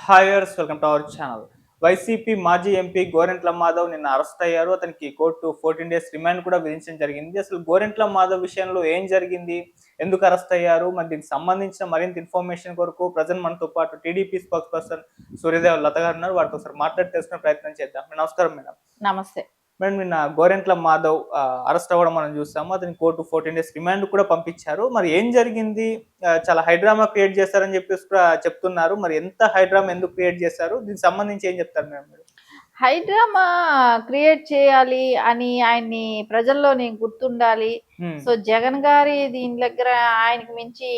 Hi viewers, welcome to our channel. YCP మాజీ MP Gorantla Madhav నిన్న arrest అయ్యారు. అతనికి కోర్టు 14 డేస్ రిమాండ్ కూడా విధించడం జరిగింది. అసలు గోరెంట్ల మాధవ్ విషయంలో ఏం జరిగింది? ఎందుకు అరెస్ట్ అయ్యారు? మరి దీనికి సంబంధించిన మరింత ఇన్ఫర్మేషన్ కొరకు ప్రజెంట్ మనతో పాటు టీడీపీ స్పోక్స్ పర్సన్ సూర్యదేవ్ లత గారు ఉన్నారు. వారితో ఒకసారి మాట్లాడి తెలుసుకునే ప్రయత్నం చేద్దాం. నమస్కారం మేడం. నమస్తే. మేడం, నిన్న గోరెంట్ల మాధవ్ అరెస్ట్ అవ్వడం మనం చూసాము. అతని కోర్టు 14 డేస్ రిమాండ్ కూడా పంపించారు. మరి ఏం జరిగింది? చాలా హైడ్రామా క్రియేట్ చేశారని చెప్పేసి కూడా చెప్తున్నారు. మరి ఎంత హైడ్రామా ఎందుకు క్రియేట్ చేశారు? దీనికి సంబంధించి ఏం చెప్తారు మేడం మీరు? హైడ్రామా క్రియేట్ చేయాలి అని ఆయన్ని ప్రజల్లోని గుర్తుండాలి. సో జగన్ గారి దీని దగ్గర ఆయనకి మించి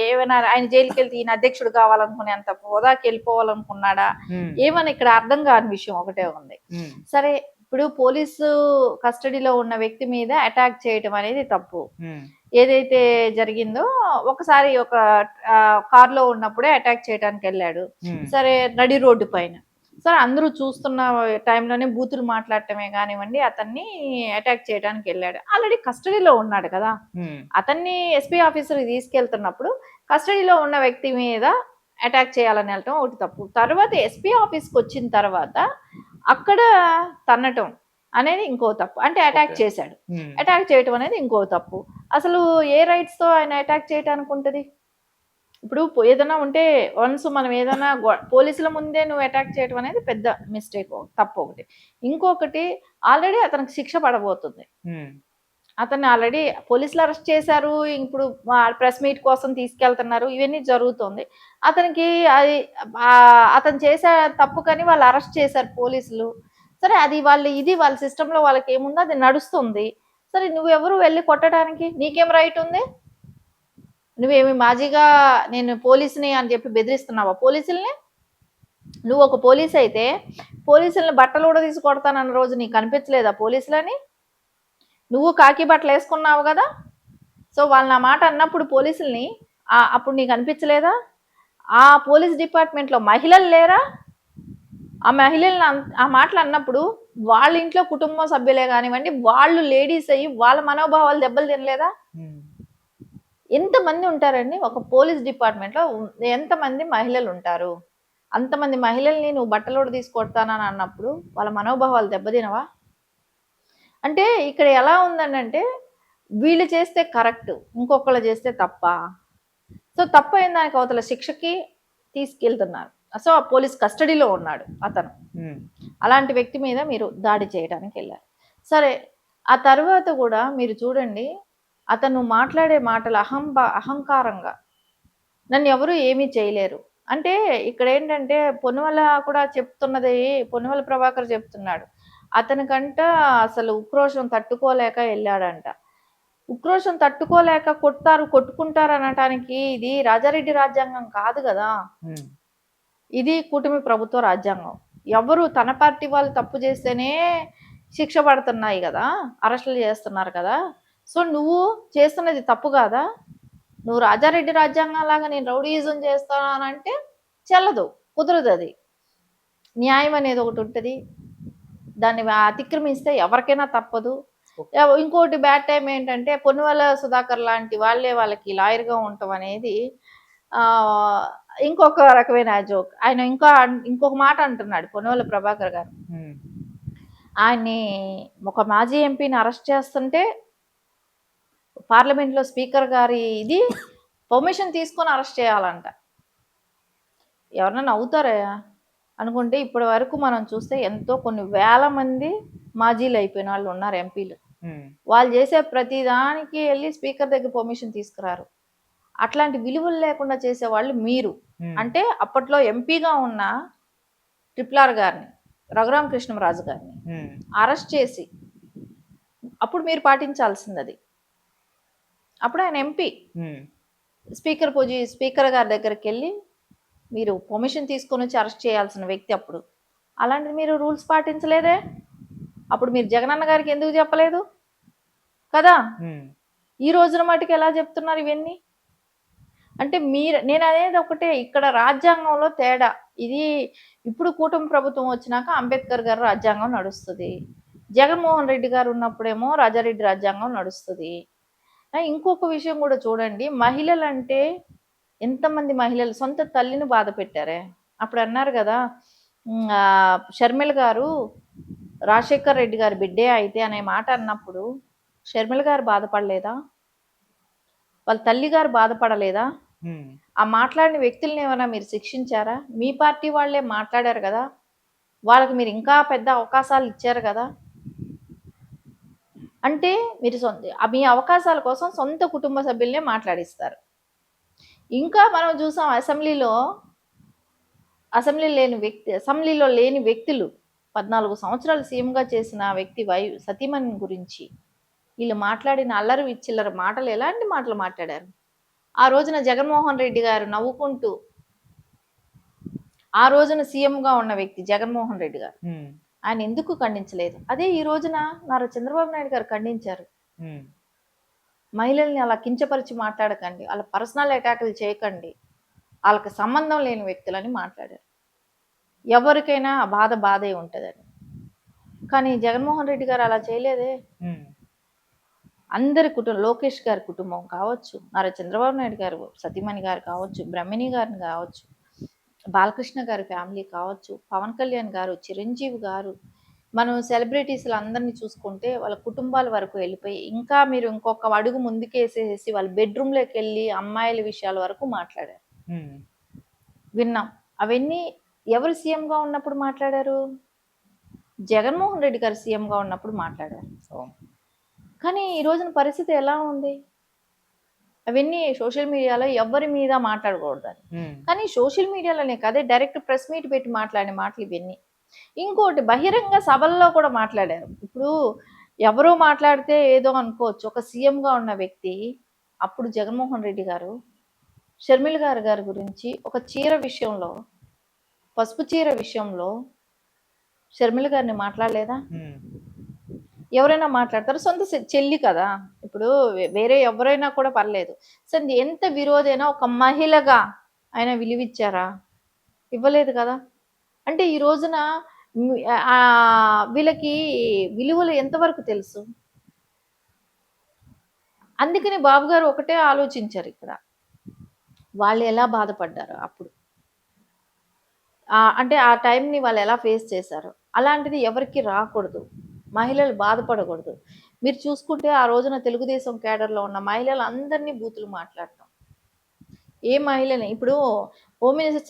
ఏమైనా ఆయన జైలుకి వెళ్తే ఈయన అధ్యక్షుడు కావాలనుకునేంత హోదాకి వెళ్ళిపోవాలనుకున్నాడా ఏమని ఇక్కడ అర్థం కాని విషయం ఒకటే ఉంది. సరే, ఇప్పుడు పోలీసు కస్టడీలో ఉన్న వ్యక్తి మీద అటాక్ చేయటం అనేది తప్పు. ఏదైతే జరిగిందో ఒకసారి ఒక కారులో ఉన్నప్పుడే అటాక్ చేయడానికి వెళ్ళాడు. సరే, నడి రోడ్డు పైన సరే అందరూ చూస్తున్న టైంలోనే బూతులు మాట్లాడటమే కానివ్వండి, అతన్ని అటాక్ చేయడానికి వెళ్ళాడు. ఆల్రెడీ కస్టడీలో ఉన్నాడు కదా. అతన్ని ఎస్పీ ఆఫీసర్కి తీసుకెళ్తున్నప్పుడు కస్టడీలో ఉన్న వ్యక్తి మీద అటాక్ చేయాలని వెళ్ళటం ఒకటి తప్పు. తర్వాత ఎస్పీ ఆఫీస్కి వచ్చిన తర్వాత అక్కడ తన్నటం అనేది ఇంకో తప్పు. అంటే అటాక్ చేశాడు. అటాక్ చేయటం అనేది ఇంకో తప్పు. అసలు ఏ రైట్స్తో ఆయన అటాక్ చేయడానికి ఉంటుంది? ఇప్పుడు ఏదైనా ఉంటే వన్స్ మనం ఏదైనా పోలీసుల ముందే నువ్వు అటాక్ చేయడం అనేది పెద్ద మిస్టేక్, తప్పు ఒకటి. ఇంకొకటి, ఆల్రెడీ అతనికి శిక్ష పడబోతుంది. అతన్ని ఆల్రెడీ పోలీసులు అరెస్ట్ చేశారు. ఇప్పుడు ప్రెస్ మీట్ కోసం తీసుకెళ్తున్నారు. ఇవన్నీ జరుగుతుంది. అతనికి అది అతను చేసే తప్పు కానీ వాళ్ళు అరెస్ట్ చేశారు పోలీసులు. సరే, అది వాళ్ళ సిస్టంలో వాళ్ళకి ఏముందో అది నడుస్తుంది. సరే, నువ్వెవరు వెళ్ళి కొట్టడానికి? నీకేం రైట్ ఉంది? నువ్వేమి మాజీగా నేను పోలీసుని అని చెప్పి బెదిరిస్తున్నావా పోలీసుల్ని? నువ్వు ఒక పోలీస్ అయితే పోలీసుల్ని బట్టలు కూడా తీసి కొడతానన్న రోజు నీకు కనిపించలేదా పోలీసులని? నువ్వు కాకి బట్టలు వేసుకున్నావు కదా. సో వాళ్ళు నా మాట అన్నప్పుడు పోలీసుల్ని అప్పుడు నీకు అనిపించలేదా? ఆ పోలీస్ డిపార్ట్మెంట్లో మహిళలు లేరా? ఆ మహిళలను ఆ మాటలు అన్నప్పుడు వాళ్ళ ఇంట్లో కుటుంబ సభ్యులే కానివ్వండి, వాళ్ళు లేడీస్ అయ్యి వాళ్ళ మనోభావాలు దెబ్బలు తినలేదా? ఎంతమంది ఉంటారండి ఒక పోలీస్ డిపార్ట్మెంట్లో? ఎంతమంది మహిళలు ఉంటారు? అంతమంది మహిళల్ని నువ్వు బట్టలోడు తీసుకొడతానని అన్నప్పుడు వాళ్ళ మనోభావాలు దెబ్బతినవా? అంటే ఇక్కడ ఎలా ఉందనంటే వీళ్ళు చేస్తే కరెక్ట్, ఇంకొకళ్ళు చేస్తే తప్ప. సో తప్పు అయిన దానికి అవతల శిక్షకి తీసుకెళ్తున్నారు. సో ఆ పోలీస్ కస్టడీలో ఉన్నాడు అతను. అలాంటి వ్యక్తి మీద మీరు దాడి చేయడానికి వెళ్ళారు. సరే, ఆ తర్వాత కూడా మీరు చూడండి, అతను మాట్లాడే మాటలు అహంకారంగా, నన్ను ఎవరు ఏమీ చేయలేరు అంటే. ఇక్కడ ఏంటంటే పొన్నువల కూడా చెప్తున్నది, పొన్నువల ప్రభాకర్ చెప్తున్నాడు, అతనికంట అసలు ఉక్రోషం తట్టుకోలేక వెళ్ళాడంట. ఉక్రోషం తట్టుకోలేక కొట్టుకుంటారు అనటానికి ఇది రాజారెడ్డి రాజ్యాంగం కాదు కదా. ఇది కూటమి ప్రభుత్వ రాజ్యాంగం. ఎవరు తన పార్టీ వాళ్ళు తప్పు చేస్తేనే శిక్ష పడుతున్నాయి కదా, అరెస్టులు చేస్తున్నారు కదా. సో నువ్వు చేస్తున్నది తప్పు కాదా? నువ్వు రాజారెడ్డి రాజ్యాంగం లాగా నేను రౌడీయిజం చేస్తానంటే చెల్లదు, కుదరదు. అది న్యాయం అనేది ఒకటి ఉంటుంది, దాన్ని అతిక్రమిస్తే ఎవరికైనా తప్పదు. ఇంకోటి బ్యాడ్ టైం ఏంటంటే పొన్నువల సుధాకర్ లాంటి వాళ్ళకి లాయర్గా ఉండటం అనేది ఇంకొక రకమైన జోక్. ఆయన ఇంకొక మాట అంటున్నాడు పొన్నువల ప్రభాకర్ గారు. ఆయన్ని ఒక మాజీ ఎంపీని అరెస్ట్ చేస్తుంటే పార్లమెంట్లో స్పీకర్ గారి ఇది పర్మిషన్ తీసుకొని అరెస్ట్ చేయాలంట. ఎవరన్నా నవ్వుతారా అనుకుంటే ఇప్పటి వరకు మనం చూస్తే ఎంతో కొన్ని వేల మంది మాజీలు అయిపోయిన వాళ్ళు ఉన్నారు, ఎంపీలు. వాళ్ళు చేసే ప్రతి దానికి వెళ్ళి స్పీకర్ దగ్గర పర్మిషన్ తీసుకురారు. అట్లాంటి విలువలు లేకుండా చేసేవాళ్ళు మీరు. అంటే అప్పట్లో ఎంపీగా ఉన్న ట్రిపుల్ గారిని, రఘురామ కృష్ణరాజు గారిని అరెస్ట్ చేసి అప్పుడు మీరు పాటించాల్సింది అది. అప్పుడు ఆయన ఎంపీ, స్పీకర్ గారి దగ్గరికి వెళ్ళి మీరు పర్మిషన్ తీసుకొని వచ్చి అరెస్ట్ చేయాల్సిన వ్యక్తి అప్పుడు. అలాంటిది మీరు రూల్స్ పాటించలేదే. అప్పుడు మీరు జగనన్న గారికి ఎందుకు చెప్పలేదు కదా? ఈ రోజున మటుకు ఎలా చెప్తున్నారు ఇవన్నీ? అంటే నేను అనేది ఒకటే, ఇక్కడ రాజ్యాంగంలో తేడా. ఇది ఇప్పుడు కూటమి ప్రభుత్వం వచ్చినాక అంబేద్కర్ గారు రాజ్యాంగం నడుస్తుంది, జగన్మోహన్ రెడ్డి గారు ఉన్నప్పుడేమో రాజారెడ్డి రాజ్యాంగం నడుస్తుంది. ఇంకొక విషయం కూడా చూడండి, మహిళలు అంటే ఎంతమంది మహిళలు సొంత తల్లిని బాధ పెట్టారే. అప్పుడు అన్నారు కదా, షర్మిల గారు రాజశేఖర్ రెడ్డి గారి బిడ్డే అయితే అనే మాట అన్నప్పుడు షర్మిల గారు బాధపడలేదా? వాళ్ళ తల్లి గారు బాధపడలేదా? ఉమ్, ఆ మాట్లాడిన వ్యక్తుల్ని ఏమైనా మీరు శిక్షించారా? మీ పార్టీ వాళ్ళే మాట్లాడారు కదా, వాళ్ళకి మీరు ఇంకా పెద్ద అవకాశాలు ఇచ్చారు కదా. అంటే మీరు మీ అవకాశాల కోసం సొంత కుటుంబ సభ్యులనే మాట్లాడిస్తారు. ఇంకా మనం చూసాం అసెంబ్లీలో లేని వ్యక్తులు 14 సంవత్సరాలు సీఎంగా చేసిన వ్యక్తి సతీమణి గురించి వీళ్ళు మాట్లాడిన అల్లరి విచ్చిల్లర మాటలు ఎలాంటి మాటలు మాట్లాడారు? ఆ రోజున జగన్మోహన్ రెడ్డి గారు నవ్వుకుంటూ, ఆ రోజున సీఎంగా ఉన్న వ్యక్తి జగన్మోహన్ రెడ్డి గారు, ఉమ్, ఆయన ఎందుకు ఖండించలేదు? అదే ఈ రోజున నారా చంద్రబాబు నాయుడు గారు ఖండించారు. ఉమ్, మహిళల్ని అలా కించపరిచి మాట్లాడకండి, వాళ్ళ పర్సనల్ అటాకులు చేయకండి, వాళ్ళకి సంబంధం లేని వ్యక్తులని మాట్లాడారు. ఎవరికైనా ఆ బాధే ఉంటుందని. కానీ జగన్మోహన్ రెడ్డి గారు అలా చేయలేదే. ఉమ్, అందరి కుటుంబం, లోకేష్ గారి కుటుంబం కావచ్చు, నారా చంద్రబాబు నాయుడు గారు సతీమణి గారు కావచ్చు, బ్రహ్మిణి గారిని కావచ్చు, బాలకృష్ణ గారి ఫ్యామిలీ కావచ్చు, పవన్ కళ్యాణ్ గారు, చిరంజీవి గారు, మనం సెలబ్రిటీస్లు అందరినీ చూసుకుంటే వాళ్ళ కుటుంబాల వరకు వెళ్ళిపోయి, ఇంకా మీరు ఇంకొక అడుగు ముందుకేసేసి వాళ్ళ బెడ్రూమ్లోకి వెళ్ళి అమ్మాయిల విషయాల వరకు మాట్లాడారు, ఉమ్, విన్నాం. అవన్నీ ఎవరు సీఎంగా ఉన్నప్పుడు మాట్లాడారు? జగన్మోహన్ రెడ్డి గారు సీఎంగా ఉన్నప్పుడు మాట్లాడారు. అవును. కానీ ఈ రోజున పరిస్థితి ఎలా ఉంది? అవన్నీ సోషల్ మీడియాలో ఎవరి మీద మాట్లాడకూడదని. ఉమ్, కానీ సోషల్ మీడియాలోనే కాదే, డైరెక్ట్ ప్రెస్ మీట్ పెట్టి మాట్లాడిన మాటలు ఇవన్నీ. ఇంకోటి బహిరంగ సభల్లో కూడా మాట్లాడారు. ఇప్పుడు ఎవరో మాట్లాడితే ఏదో అనుకోవచ్చు. ఒక సీఎంగా ఉన్న వ్యక్తి అప్పుడు జగన్మోహన్ రెడ్డి గారు షర్మిల గారి గురించి ఒక చీర విషయంలో, పసుపు చీర విషయంలో షర్మిల గారిని మాట్లాడలేదా? ఉమ్, ఎవరైనా మాట్లాడతారు, సొంత చెల్లి కదా. ఇప్పుడు వేరే ఎవరైనా కూడా పర్లేదు. సరే, ఎంత విరోధైనా ఒక మహిళగా ఆయన విలువిచ్చారా? ఇవ్వలేదు కదా. అంటే ఈ రోజున వీళ్ళకి విలువలు ఎంతవరకు తెలుసు? అందుకని బాబు గారు ఒకటే ఆలోచించారు ఇక్కడ, వాళ్ళు ఎలా బాధపడ్డారు అప్పుడు, అంటే ఆ టైంని వాళ్ళు ఎలా ఫేస్ చేశారు. అలాంటిది ఎవరికి రాకూడదు, మహిళలు బాధపడకూడదు. మీరు చూసుకుంటే ఆ రోజున తెలుగుదేశం కేడర్లో ఉన్న మహిళలు అందరినీ బూతులు మాట్లాడటం. ఏ మహిళని ఇప్పుడు హోమ్ మినిస్టర్